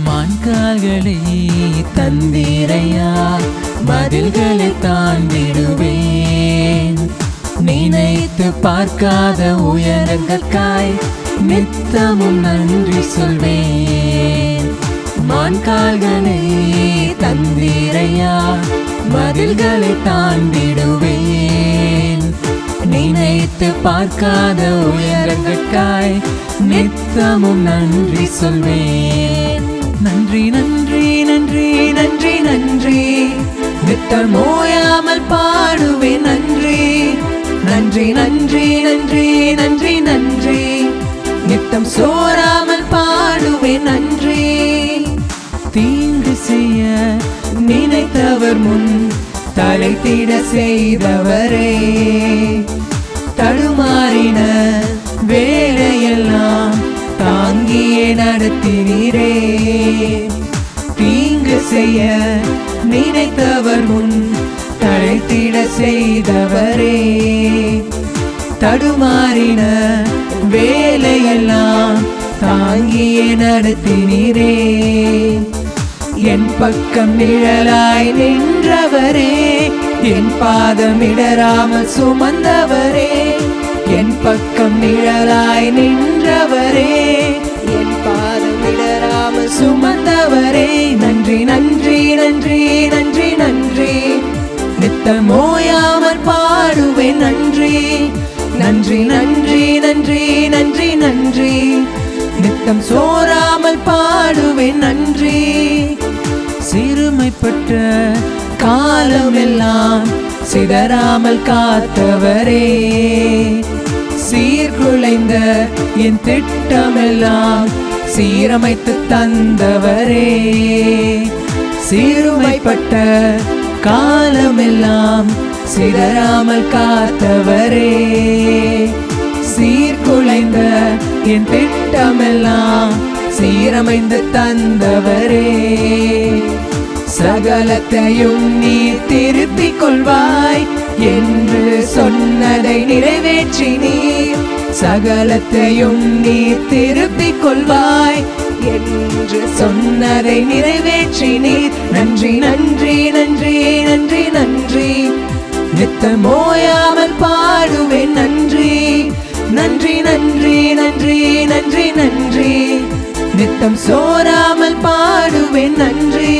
மான்கால்களை தந்தீரையா, மதில்களை தாண்டிடுவேன். நினைத்து பார்க்காத உயரங்களுக்காய் நித்தமும் நன்றி சொல்வேன். மான்கால்களை தந்தீரையா, மதில்களை தாண்டிடுவேன். நினைத்து பார்க்காத உயரங்களுக்காய் நித்தமும் நன்றி சொல்வேன். நன்றி நன்றி நன்றி நன்றி நன்றி, நித்தம் ஓயாமல் பாடுவேன். நன்றி நன்றி நன்றி நன்றி நன்றி நன்றி, நித்தம் சோராமல் பாடுவேன். நன்றி. தீங்கு செய்ய நினைத்தவர் முன் தலைத்திட செய்தவரே, தடுமாறின வேலையெல்லாம் தாங்கியே நடத்தினீரே. தீங்கு செய்ய நினைத்தவர் முன் தலைத்திட செய்தவரே, தடுமாறின வேலையெல்லாம் தாங்கியே நடத்தினீரே. என் பக்கம் நிழலாய் நின்றவரே, என் பாதம் இடராமல் சுமந்தவரே. என் பக்கம் நிழலாய் நின்றவரே, என் பாதம் இடராமல் சுமந்தவரே. நன்றி நன்றி நன்றி நன்றி நன்றி, நித்தம் ஓயாமல் பாடுவேன். நன்றி நன்றி நன்றி நன்றி நன்றி நன்றி, நித்தம் சோராமல் பாடுவேன். நன்றி. சிறுமைப்பட்ட காலமெல்லாம் சிதறாமல் காத்தவரே, சீர்குலைந்த என் திட்டமெல்லாம் சீரமைத்து தந்தவரே. சிறுமைப்பட்ட காலமெல்லாம் சிதறாமல் காத்தவரே, சீர்குலைந்த என் திட்டமெல்லாம் சீரமைந்து தந்தவரே. சகலத்தையும் நீ திருப்பிக் கொள்வாய் என்று சொன்னதை நிறைவேற்றினீர். சகலத்தையும் நீ திருப்பிக் கொள்வாய் என்று சொன்னதை நிறைவேற்றினீர். நன்றி நன்றி நன்றி நன்றி நன்றி, நித்தம் ஓயாமல் பாடுவேன். நன்றி நன்றி நன்றி நன்றி நன்றி நன்றி, நித்தம் சோராமல் பாடுவேன். நன்றி.